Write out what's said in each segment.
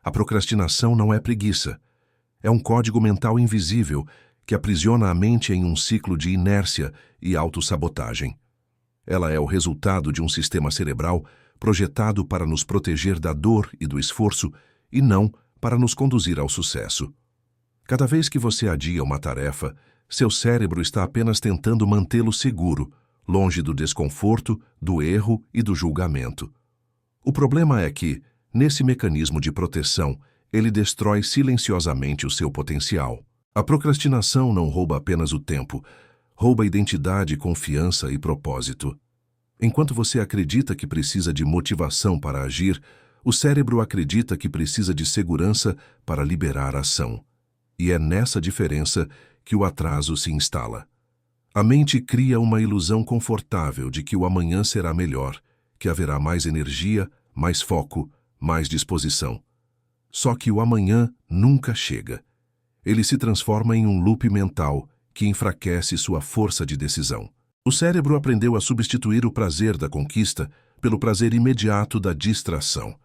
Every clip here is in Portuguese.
A procrastinação não é preguiça. É um código mental invisível que aprisiona a mente em um ciclo de inércia e autossabotagem. Ela é o resultado de um sistema cerebral projetado para nos proteger da dor e do esforço e não para nos conduzir ao sucesso. Cada vez que você adia uma tarefa, seu cérebro está apenas tentando mantê-lo seguro, longe do desconforto, do erro e do julgamento. O problema é que, nesse mecanismo de proteção, ele destrói silenciosamente o seu potencial. A procrastinação não rouba apenas o tempo, rouba identidade, confiança e propósito. Enquanto você acredita que precisa de motivação para agir, o cérebro acredita que precisa de segurança para liberar a ação. E é nessa diferença que o atraso se instala. A mente cria uma ilusão confortável de que o amanhã será melhor, que haverá mais energia, mais foco, mais disposição. Só que o amanhã nunca chega. Ele se transforma em um loop mental que enfraquece sua força de decisão. O cérebro aprendeu a substituir o prazer da conquista pelo prazer imediato da distração.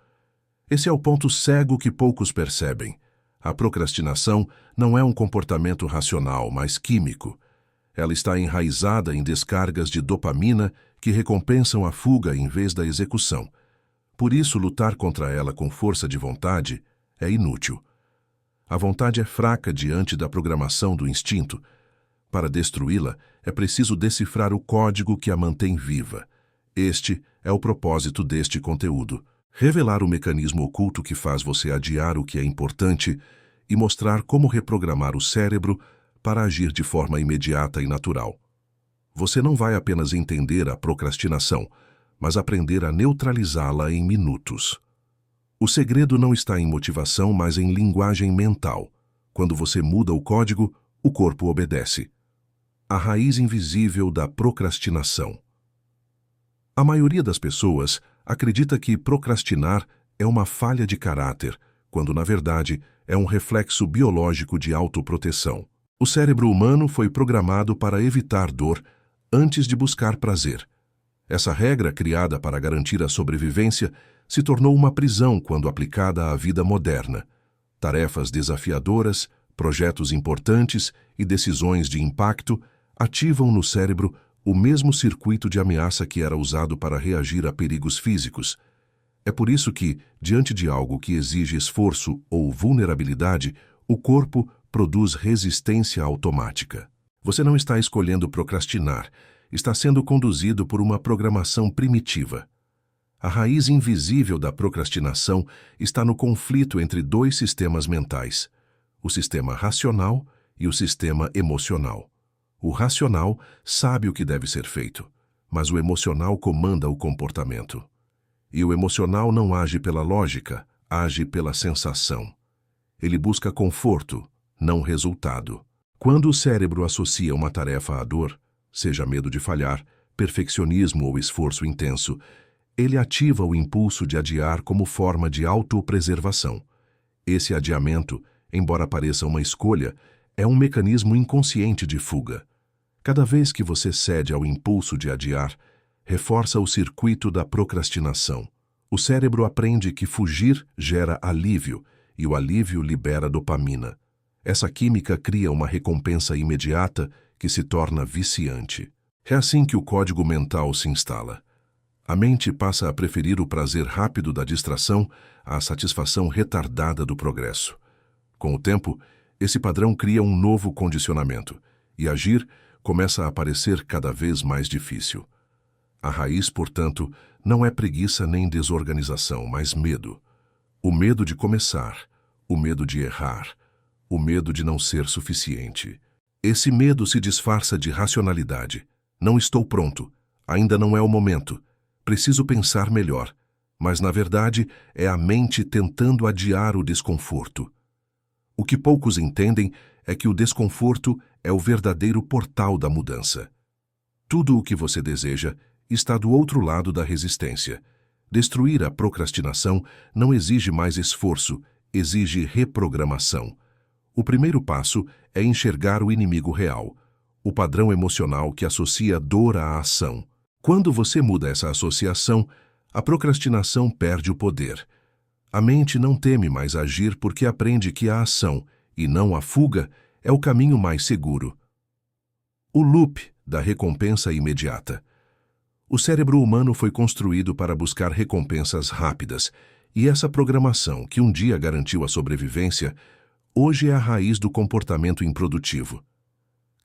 Esse é o ponto cego que poucos percebem. A procrastinação não é um comportamento racional, mas químico. Ela está enraizada em descargas de dopamina que recompensam a fuga em vez da execução. Por isso, lutar contra ela com força de vontade é inútil. A vontade é fraca diante da programação do instinto. Para destruí-la, é preciso decifrar o código que a mantém viva. Este é o propósito deste conteúdo. Revelar o mecanismo oculto que faz você adiar o que é importante e mostrar como reprogramar o cérebro para agir de forma imediata e natural. Você não vai apenas entender a procrastinação, mas aprender a neutralizá-la em minutos. O segredo não está em motivação, mas em linguagem mental. Quando você muda o código, o corpo obedece. A raiz invisível da procrastinação. A maioria das pessoas acredita que procrastinar é uma falha de caráter, quando na verdade é um reflexo biológico de autoproteção. O cérebro humano foi programado para evitar dor antes de buscar prazer. Essa regra, criada para garantir a sobrevivência, se tornou uma prisão quando aplicada à vida moderna. Tarefas desafiadoras, projetos importantes e decisões de impacto ativam no cérebro o mesmo circuito de ameaça que era usado para reagir a perigos físicos. É por isso que, diante de algo que exige esforço ou vulnerabilidade, o corpo produz resistência automática. Você não está escolhendo procrastinar, está sendo conduzido por uma programação primitiva. A raiz invisível da procrastinação está no conflito entre dois sistemas mentais, o sistema racional e o sistema emocional. O racional sabe o que deve ser feito, mas o emocional comanda o comportamento. E o emocional não age pela lógica, age pela sensação. Ele busca conforto, não resultado. Quando o cérebro associa uma tarefa à dor, seja medo de falhar, perfeccionismo ou esforço intenso, ele ativa o impulso de adiar como forma de autopreservação. Esse adiamento, embora pareça uma escolha, é um mecanismo inconsciente de fuga. Cada vez que você cede ao impulso de adiar, reforça o circuito da procrastinação. O cérebro aprende que fugir gera alívio, e o alívio libera dopamina. Essa química cria uma recompensa imediata que se torna viciante. É assim que o código mental se instala. A mente passa a preferir o prazer rápido da distração à satisfação retardada do progresso. Com o tempo, esse padrão cria um novo condicionamento, e agir começa a parecer cada vez mais difícil. A raiz, portanto, não é preguiça nem desorganização, mas medo. O medo de começar, o medo de errar, o medo de não ser suficiente. Esse medo se disfarça de racionalidade. Não estou pronto, ainda não é o momento, preciso pensar melhor. Mas, na verdade, é a mente tentando adiar o desconforto. O que poucos entendem é que o desconforto é o verdadeiro portal da mudança. Tudo o que você deseja está do outro lado da resistência. Destruir a procrastinação não exige mais esforço, exige reprogramação. O primeiro passo é enxergar o inimigo real, o padrão emocional que associa dor à ação. Quando você muda essa associação, a procrastinação perde o poder. A mente não teme mais agir porque aprende que a ação, e não a fuga, é o caminho mais seguro. O loop da recompensa imediata. O cérebro humano foi construído para buscar recompensas rápidas, e essa programação, que um dia garantiu a sobrevivência, hoje é a raiz do comportamento improdutivo.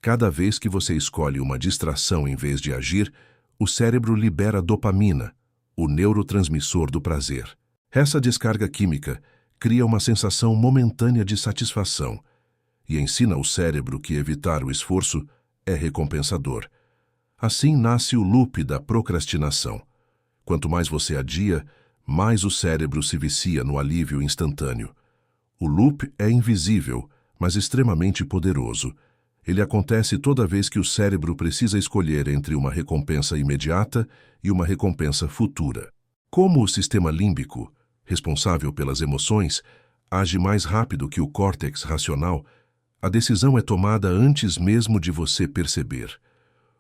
Cada vez que você escolhe uma distração em vez de agir, o cérebro libera dopamina, o neurotransmissor do prazer. Essa descarga química cria uma sensação momentânea de satisfação e ensina ao cérebro que evitar o esforço é recompensador. Assim nasce o loop da procrastinação. Quanto mais você adia, mais o cérebro se vicia no alívio instantâneo. O loop é invisível, mas extremamente poderoso. Ele acontece toda vez que o cérebro precisa escolher entre uma recompensa imediata e uma recompensa futura. Como o sistema límbico, responsável pelas emoções, age mais rápido que o córtex racional, a decisão é tomada antes mesmo de você perceber.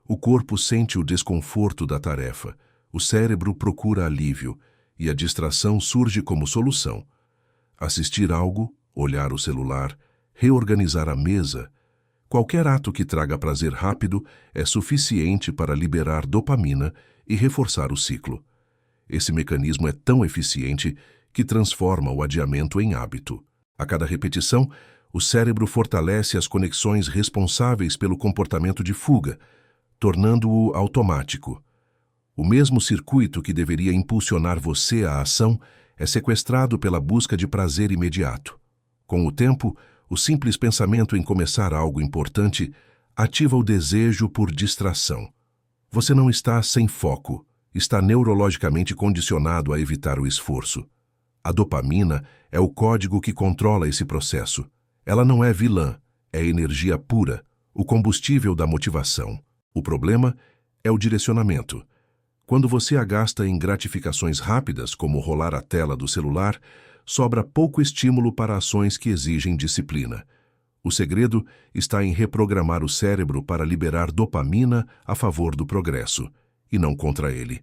O corpo sente o desconforto da tarefa, o cérebro procura alívio e a distração surge como solução. Assistir algo, olhar o celular, reorganizar a mesa, qualquer ato que traga prazer rápido é suficiente para liberar dopamina e reforçar o ciclo. Esse mecanismo é tão eficiente que transforma o adiamento em hábito. A cada repetição, o cérebro fortalece as conexões responsáveis pelo comportamento de fuga, tornando-o automático. O mesmo circuito que deveria impulsionar você à ação é sequestrado pela busca de prazer imediato. Com o tempo, o simples pensamento em começar algo importante ativa o desejo por distração. Você não está sem foco, está neurologicamente condicionado a evitar o esforço. A dopamina é o código que controla esse processo. Ela não é vilã, é energia pura, o combustível da motivação. O problema é o direcionamento. Quando você a gasta em gratificações rápidas, como rolar a tela do celular, sobra pouco estímulo para ações que exigem disciplina. O segredo está em reprogramar o cérebro para liberar dopamina a favor do progresso, e não contra ele.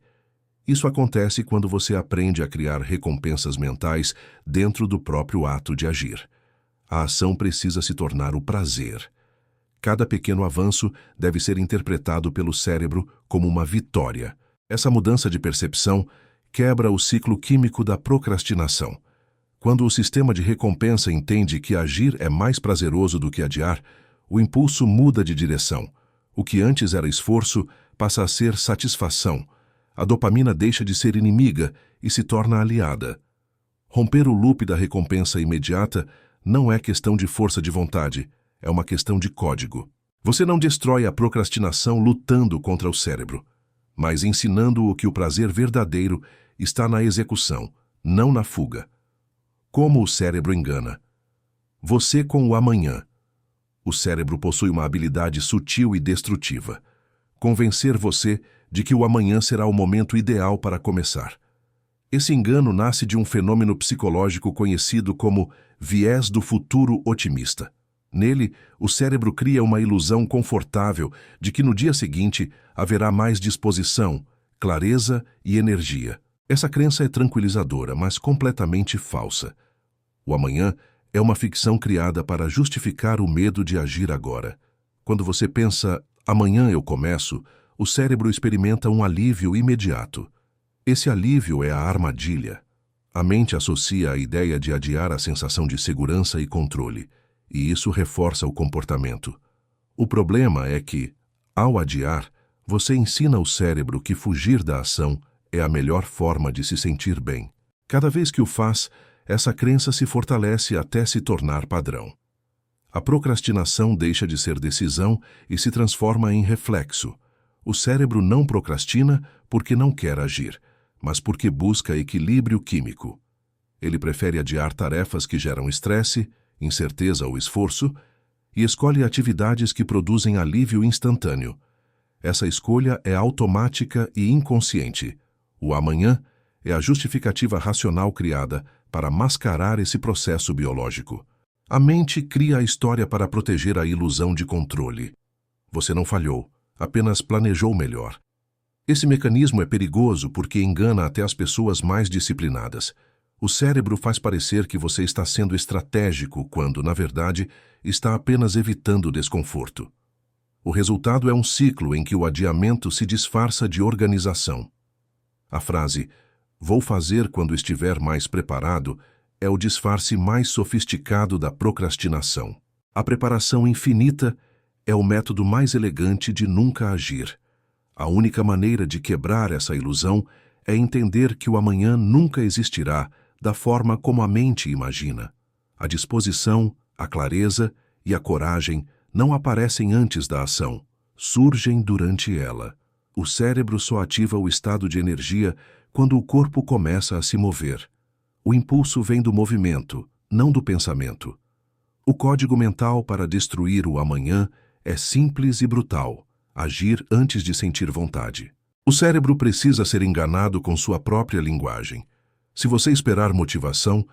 Isso acontece quando você aprende a criar recompensas mentais dentro do próprio ato de agir. A ação precisa se tornar o prazer. Cada pequeno avanço deve ser interpretado pelo cérebro como uma vitória. Essa mudança de percepção quebra o ciclo químico da procrastinação. Quando o sistema de recompensa entende que agir é mais prazeroso do que adiar, o impulso muda de direção. O que antes era esforço passa a ser satisfação. A dopamina deixa de ser inimiga e se torna aliada. Romper o loop da recompensa imediata não é questão de força de vontade, é uma questão de código. Você não destrói a procrastinação lutando contra o cérebro, mas ensinando-o que o prazer verdadeiro está na execução, não na fuga. Como o cérebro engana? Você com o amanhã. O cérebro possui uma habilidade sutil e destrutiva. Convencer você de que o amanhã será o momento ideal para começar. Esse engano nasce de um fenômeno psicológico conhecido como viés do futuro otimista. Nele, o cérebro cria uma ilusão confortável de que no dia seguinte haverá mais disposição, clareza e energia. Essa crença é tranquilizadora, mas completamente falsa. O amanhã é uma ficção criada para justificar o medo de agir agora. Quando você pensa, amanhã eu começo, o cérebro experimenta um alívio imediato. Esse alívio é a armadilha. A mente associa a ideia de adiar a sensação de segurança e controle, e isso reforça o comportamento. O problema é que, ao adiar, você ensina ao cérebro que fugir da ação é a melhor forma de se sentir bem. Cada vez que o faz, essa crença se fortalece até se tornar padrão. A procrastinação deixa de ser decisão e se transforma em reflexo. O cérebro não procrastina porque não quer agir, mas porque busca equilíbrio químico. Ele prefere adiar tarefas que geram estresse, incerteza ou esforço, e escolhe atividades que produzem alívio instantâneo. Essa escolha é automática e inconsciente. O amanhã é a justificativa racional criada para mascarar esse processo biológico. A mente cria a história para proteger a ilusão de controle. Você não falhou, apenas planejou melhor. Esse mecanismo é perigoso porque engana até as pessoas mais disciplinadas. O cérebro faz parecer que você está sendo estratégico quando, na verdade, está apenas evitando desconforto. O resultado é um ciclo em que o adiamento se disfarça de organização. A frase "vou fazer quando estiver mais preparado" é o disfarce mais sofisticado da procrastinação. A preparação infinita é o método mais elegante de nunca agir. A única maneira de quebrar essa ilusão é entender que o amanhã nunca existirá da forma como a mente imagina. A disposição, a clareza e a coragem não aparecem antes da ação, surgem durante ela. O cérebro só ativa o estado de energia quando o corpo começa a se mover. O impulso vem do movimento, não do pensamento. O código mental para destruir o amanhã é simples e brutal: agir antes de sentir vontade. O cérebro precisa ser enganado com sua própria linguagem. Se você esperar motivação,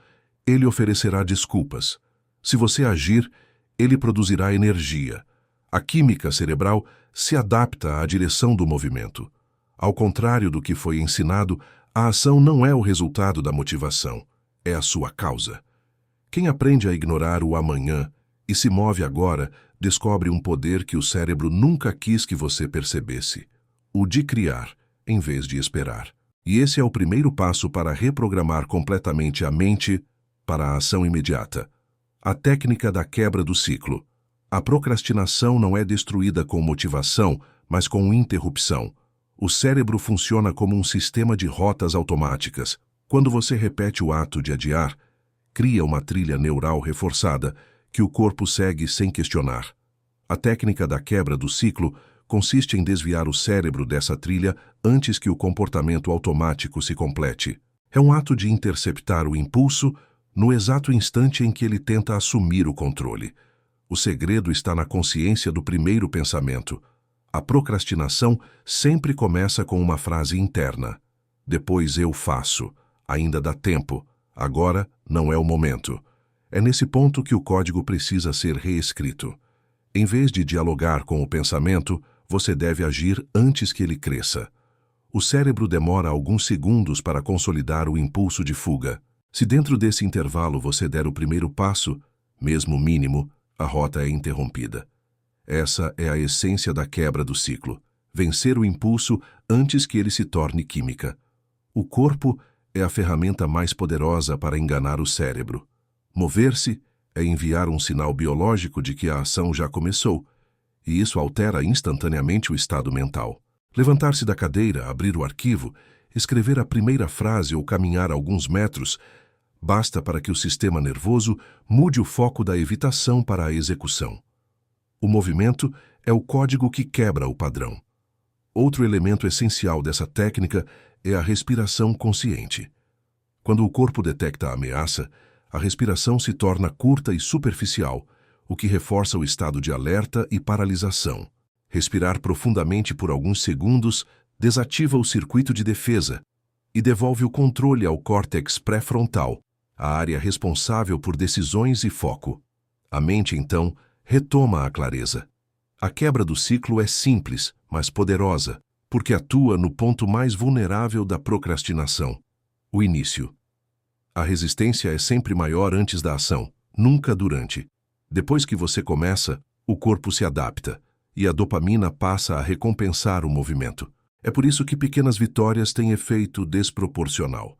ele oferecerá desculpas. Se você agir, ele produzirá energia. A química cerebral se adapta à direção do movimento. Ao contrário do que foi ensinado, a ação não é o resultado da motivação, é a sua causa. Quem aprende a ignorar o amanhã e se move agora, descobre um poder que o cérebro nunca quis que você percebesse: o de criar, em vez de esperar. E esse é o primeiro passo para reprogramar completamente a mente para a ação imediata. A técnica da quebra do ciclo. A procrastinação não é destruída com motivação, mas com interrupção. O cérebro funciona como um sistema de rotas automáticas. Quando você repete o ato de adiar, cria uma trilha neural reforçada que o corpo segue sem questionar. A técnica da quebra do ciclo consiste em desviar o cérebro dessa trilha antes que o comportamento automático se complete. É um ato de interceptar o impulso no exato instante em que ele tenta assumir o controle. O segredo está na consciência do primeiro pensamento. A procrastinação sempre começa com uma frase interna: "Depois eu faço. Ainda dá tempo. Agora não é o momento." É nesse ponto que o código precisa ser reescrito. Em vez de dialogar com o pensamento, você deve agir antes que ele cresça. O cérebro demora alguns segundos para consolidar o impulso de fuga. Se dentro desse intervalo você der o primeiro passo, mesmo mínimo, a rota é interrompida. Essa é a essência da quebra do ciclo: vencer o impulso antes que ele se torne química. O corpo é a ferramenta mais poderosa para enganar o cérebro. Mover-se é enviar um sinal biológico de que a ação já começou, e isso altera instantaneamente o estado mental. Levantar-se da cadeira, abrir o arquivo, escrever a primeira frase ou caminhar alguns metros basta para que o sistema nervoso mude o foco da evitação para a execução. O movimento é o código que quebra o padrão. Outro elemento essencial dessa técnica é a respiração consciente. Quando o corpo detecta a ameaça, a respiração se torna curta e superficial, o que reforça o estado de alerta e paralisação. Respirar profundamente por alguns segundos desativa o circuito de defesa e devolve o controle ao córtex pré-frontal, a área responsável por decisões e foco. A mente, então, retoma a clareza. A quebra do ciclo é simples, mas poderosa, porque atua no ponto mais vulnerável da procrastinação: o início. A resistência é sempre maior antes da ação, nunca durante. Depois que você começa, o corpo se adapta, e a dopamina passa a recompensar o movimento. É por isso que pequenas vitórias têm efeito desproporcional.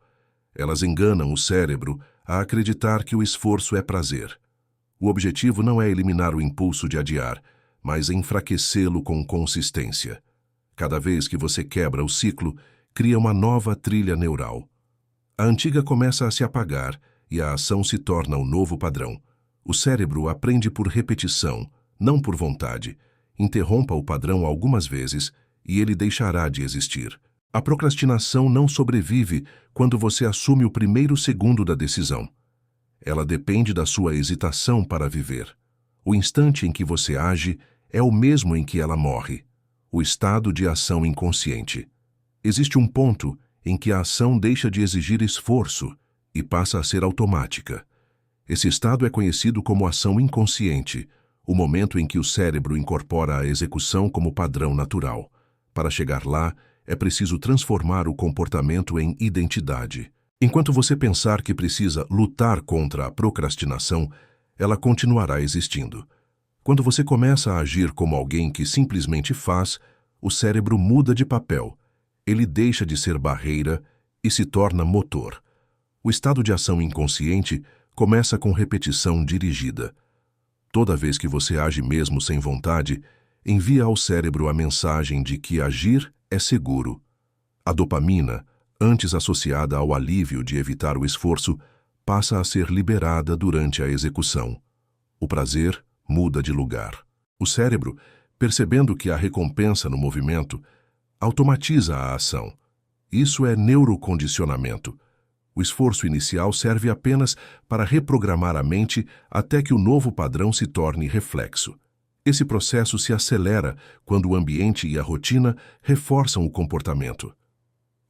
Elas enganam o cérebro a acreditar que o esforço é prazer. O objetivo não é eliminar o impulso de adiar, mas enfraquecê-lo com consistência. Cada vez que você quebra o ciclo, cria uma nova trilha neural. A antiga começa a se apagar e a ação se torna o novo padrão. O cérebro aprende por repetição, não por vontade. Interrompa o padrão algumas vezes e ele deixará de existir. A procrastinação não sobrevive quando você assume o primeiro segundo da decisão. Ela depende da sua hesitação para viver. O instante em que você age é o mesmo em que ela morre. O estado de ação inconsciente. Existe um ponto em que a ação deixa de exigir esforço e passa a ser automática. Esse estado é conhecido como ação inconsciente, o momento em que o cérebro incorpora a execução como padrão natural. Para chegar lá, é preciso transformar o comportamento em identidade. Enquanto você pensar que precisa lutar contra a procrastinação, ela continuará existindo. Quando você começa a agir como alguém que simplesmente faz, o cérebro muda de papel. Ele deixa de ser barreira e se torna motor. O estado de ação inconsciente começa com repetição dirigida. Toda vez que você age mesmo sem vontade, envia ao cérebro a mensagem de que agir é seguro. A dopamina, antes associada ao alívio de evitar o esforço, passa a ser liberada durante a execução. O prazer muda de lugar. O cérebro, percebendo que há recompensa no movimento, automatiza a ação. Isso é neurocondicionamento. O esforço inicial serve apenas para reprogramar a mente até que o novo padrão se torne reflexo. Esse processo se acelera quando o ambiente e a rotina reforçam o comportamento.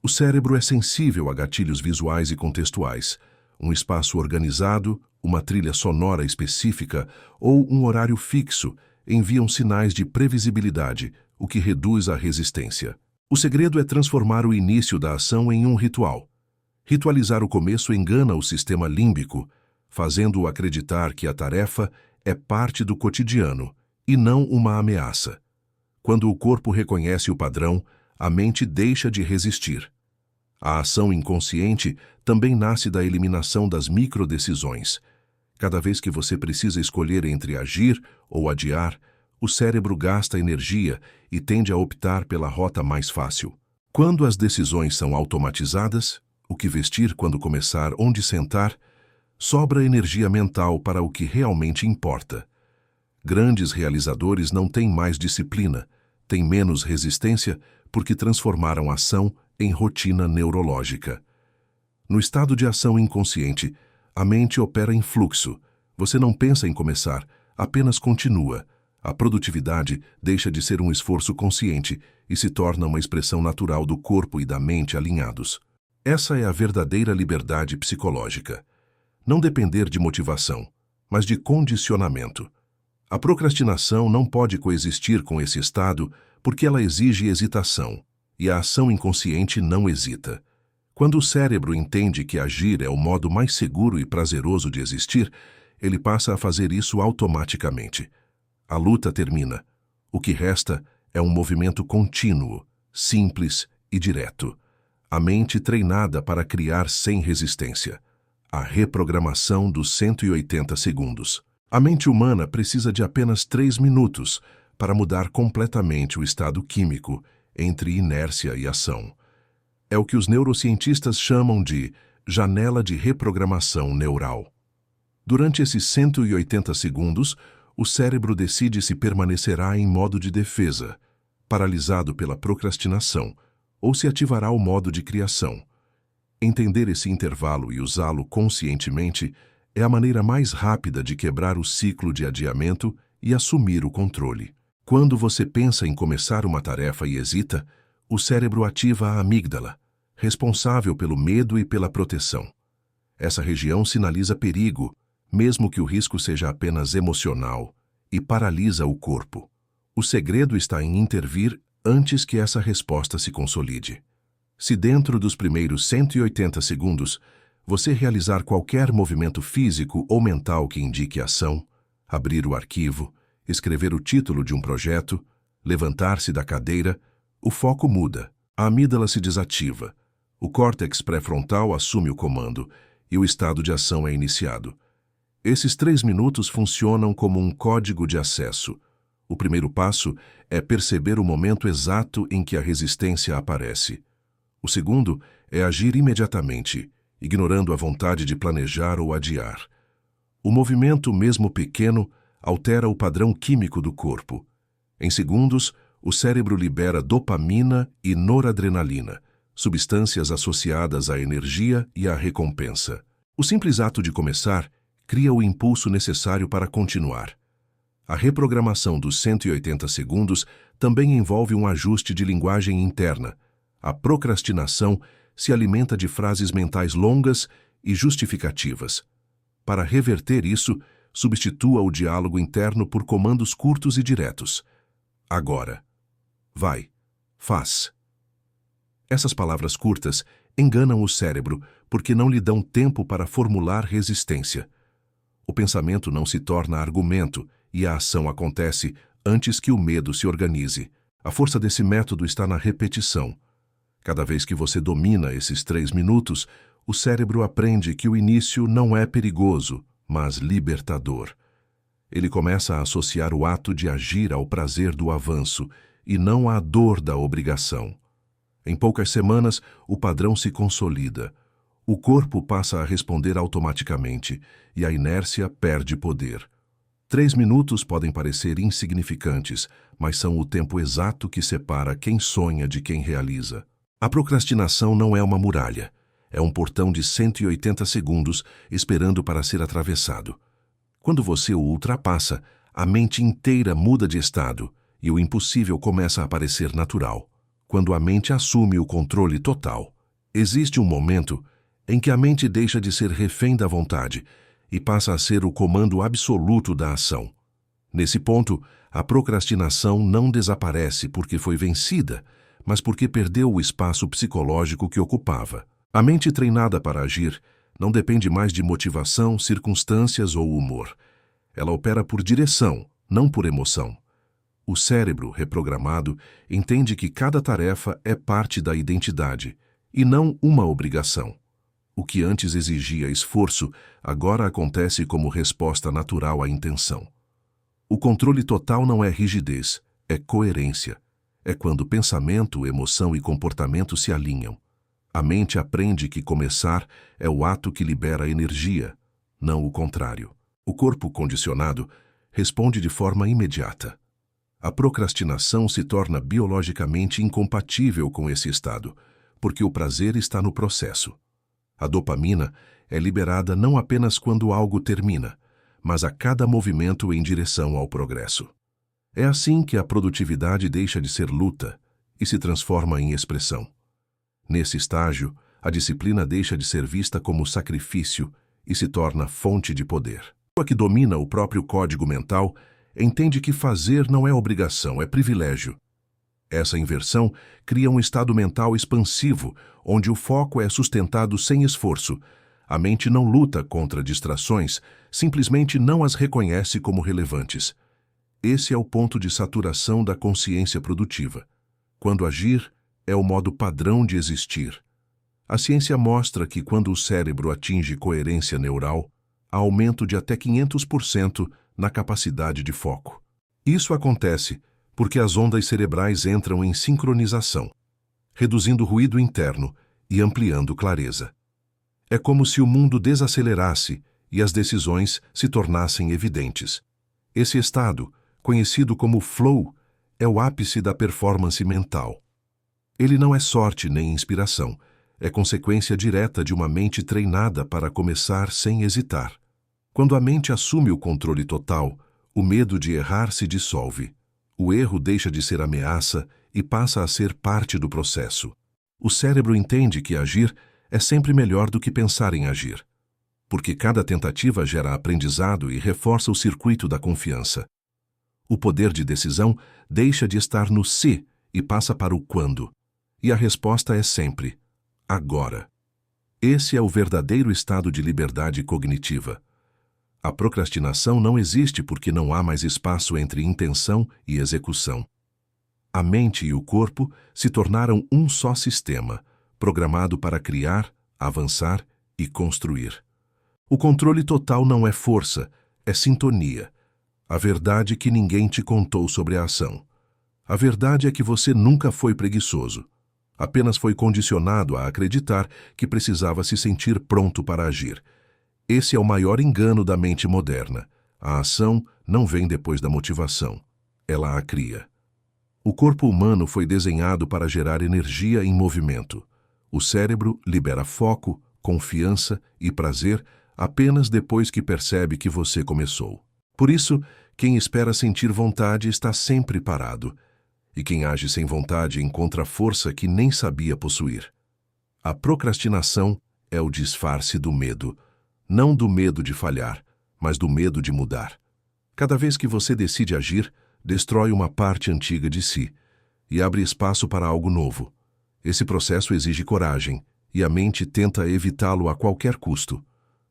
O cérebro é sensível a gatilhos visuais e contextuais. Um espaço organizado, uma trilha sonora específica ou um horário fixo enviam sinais de previsibilidade, o que reduz a resistência. O segredo é transformar o início da ação em um ritual. Ritualizar o começo engana o sistema límbico, fazendo-o acreditar que a tarefa é parte do cotidiano e não uma ameaça. Quando o corpo reconhece o padrão, a mente deixa de resistir. A ação inconsciente também nasce da eliminação das microdecisões. Cada vez que você precisa escolher entre agir ou adiar, o cérebro gasta energia e tende a optar pela rota mais fácil. Quando as decisões são automatizadas, o que vestir quando começar, onde sentar, sobra energia mental para o que realmente importa. Grandes realizadores não têm mais disciplina, têm menos resistência porque transformaram a ação em rotina neurológica. No estado de ação inconsciente, a mente opera em fluxo. Você não pensa em começar, apenas continua. A produtividade deixa de ser um esforço consciente e se torna uma expressão natural do corpo e da mente alinhados. Essa é a verdadeira liberdade psicológica. Não depender de motivação, mas de condicionamento. A procrastinação não pode coexistir com esse estado porque ela exige hesitação, e a ação inconsciente não hesita. Quando o cérebro entende que agir é o modo mais seguro e prazeroso de existir, ele passa a fazer isso automaticamente. A luta termina. O que resta é um movimento contínuo, simples e direto. A mente treinada para criar sem resistência. A reprogramação dos 180 segundos. A mente humana precisa de apenas 3 minutos para mudar completamente o estado químico entre inércia e ação. É o que os neurocientistas chamam de janela de reprogramação neural. Durante esses 180 segundos, o cérebro decide se permanecerá em modo de defesa, paralisado pela procrastinação, ou se ativará o modo de criação. Entender esse intervalo e usá-lo conscientemente é a maneira mais rápida de quebrar o ciclo de adiamento e assumir o controle. Quando você pensa em começar uma tarefa e hesita, o cérebro ativa a amígdala, responsável pelo medo e pela proteção. Essa região sinaliza perigo, mesmo que o risco seja apenas emocional, e paralisa o corpo. O segredo está em intervir antes que essa resposta se consolide. Se dentro dos primeiros 180 segundos você realizar qualquer movimento físico ou mental que indique ação, abrir o arquivo, escrever o título de um projeto, levantar-se da cadeira, o foco muda, a amígdala se desativa, o córtex pré-frontal assume o comando e o estado de ação é iniciado. Esses 3 minutos funcionam como um código de acesso. O primeiro passo é perceber o momento exato em que a resistência aparece. O segundo é agir imediatamente, ignorando a vontade de planejar ou adiar. O movimento, mesmo pequeno, altera o padrão químico do corpo. Em segundos, o cérebro libera dopamina e noradrenalina, substâncias associadas à energia e à recompensa. O simples ato de começar cria o impulso necessário para continuar. A reprogramação dos 180 segundos também envolve um ajuste de linguagem interna. A procrastinação se alimenta de frases mentais longas e justificativas. Para reverter isso, substitua o diálogo interno por comandos curtos e diretos. Agora. Vai. Faz. Essas palavras curtas enganam o cérebro porque não lhe dão tempo para formular resistência. O pensamento não se torna argumento e a ação acontece antes que o medo se organize. A força desse método está na repetição. Cada vez que você domina esses 3 minutos, o cérebro aprende que o início não é perigoso, mas libertador. Ele começa a associar o ato de agir ao prazer do avanço e não à dor da obrigação. Em poucas semanas, o padrão se consolida. O corpo passa a responder automaticamente e a inércia perde poder. 3 minutos podem parecer insignificantes, mas são o tempo exato que separa quem sonha de quem realiza. A procrastinação não é uma muralha. É um portão de 180 segundos esperando para ser atravessado. Quando você o ultrapassa, a mente inteira muda de estado e o impossível começa a parecer natural. Quando a mente assume o controle total, existe um momento em que a mente deixa de ser refém da vontade e passa a ser o comando absoluto da ação. Nesse ponto, a procrastinação não desaparece porque foi vencida, mas porque perdeu o espaço psicológico que ocupava. A mente treinada para agir não depende mais de motivação, circunstâncias ou humor. Ela opera por direção, não por emoção. O cérebro, reprogramado, entende que cada tarefa é parte da identidade e não uma obrigação. O que antes exigia esforço, agora acontece como resposta natural à intenção. O controle total não é rigidez, é coerência. É quando pensamento, emoção e comportamento se alinham. A mente aprende que começar é o ato que libera energia, não o contrário. O corpo condicionado responde de forma imediata. A procrastinação se torna biologicamente incompatível com esse estado, porque o prazer está no processo. A dopamina é liberada não apenas quando algo termina, mas a cada movimento em direção ao progresso. É assim que a produtividade deixa de ser luta e se transforma em expressão. Nesse estágio, a disciplina deixa de ser vista como sacrifício e se torna fonte de poder. A pessoa que domina o próprio código mental entende que fazer não é obrigação, é privilégio. Essa inversão cria um estado mental expansivo, onde o foco é sustentado sem esforço. A mente não luta contra distrações, simplesmente não as reconhece como relevantes. Esse é o ponto de saturação da consciência produtiva. Quando agir, é o modo padrão de existir. A ciência mostra que quando o cérebro atinge coerência neural, há aumento de até 500% na capacidade de foco. Isso acontece porque as ondas cerebrais entram em sincronização, reduzindo o ruído interno e ampliando clareza. É como se o mundo desacelerasse e as decisões se tornassem evidentes. Esse estado, conhecido como flow, é o ápice da performance mental. Ele não é sorte nem inspiração, é consequência direta de uma mente treinada para começar sem hesitar. Quando a mente assume o controle total, o medo de errar se dissolve. O erro deixa de ser ameaça e passa a ser parte do processo. O cérebro entende que agir é sempre melhor do que pensar em agir, porque cada tentativa gera aprendizado e reforça o circuito da confiança. O poder de decisão deixa de estar no se e passa para o quando. E a resposta é sempre agora. Esse é o verdadeiro estado de liberdade cognitiva. A procrastinação não existe porque não há mais espaço entre intenção e execução. A mente e o corpo se tornaram um só sistema, programado para criar, avançar e construir. O controle total não é força, é sintonia. A verdade que ninguém te contou sobre a ação. A verdade é que você nunca foi preguiçoso. Apenas foi condicionado a acreditar que precisava se sentir pronto para agir. Esse é o maior engano da mente moderna. A ação não vem depois da motivação. Ela a cria. O corpo humano foi desenhado para gerar energia em movimento. O cérebro libera foco, confiança e prazer apenas depois que percebe que você começou. Por isso, quem espera sentir vontade está sempre parado. E quem age sem vontade encontra força que nem sabia possuir. A procrastinação é o disfarce do medo, não do medo de falhar, mas do medo de mudar. Cada vez que você decide agir, destrói uma parte antiga de si e abre espaço para algo novo. Esse processo exige coragem, e a mente tenta evitá-lo a qualquer custo.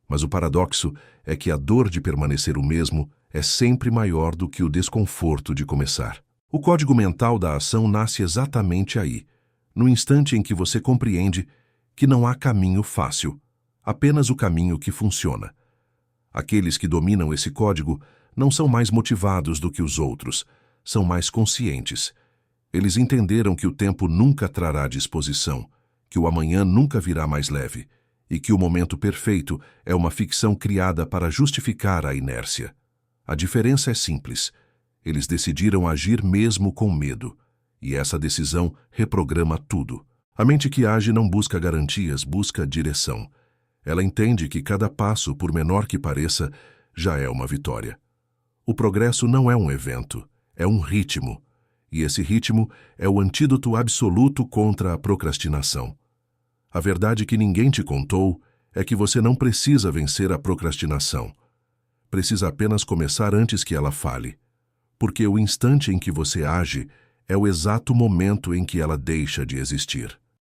Mas o paradoxo é que a dor de permanecer o mesmo é sempre maior do que o desconforto de começar. O código mental da ação nasce exatamente aí, no instante em que você compreende que não há caminho fácil, apenas o caminho que funciona. Aqueles que dominam esse código não são mais motivados do que os outros, são mais conscientes. Eles entenderam que o tempo nunca trará disposição, que o amanhã nunca virá mais leve, e que o momento perfeito é uma ficção criada para justificar a inércia. A diferença é simples. Eles decidiram agir mesmo com medo, e essa decisão reprograma tudo. A mente que age não busca garantias, busca direção. Ela entende que cada passo, por menor que pareça, já é uma vitória. O progresso não é um evento, é um ritmo, e esse ritmo é o antídoto absoluto contra a procrastinação. A verdade que ninguém te contou é que você não precisa vencer a procrastinação. Precisa apenas começar antes que ela fale, porque o instante em que você age é o exato momento em que ela deixa de existir.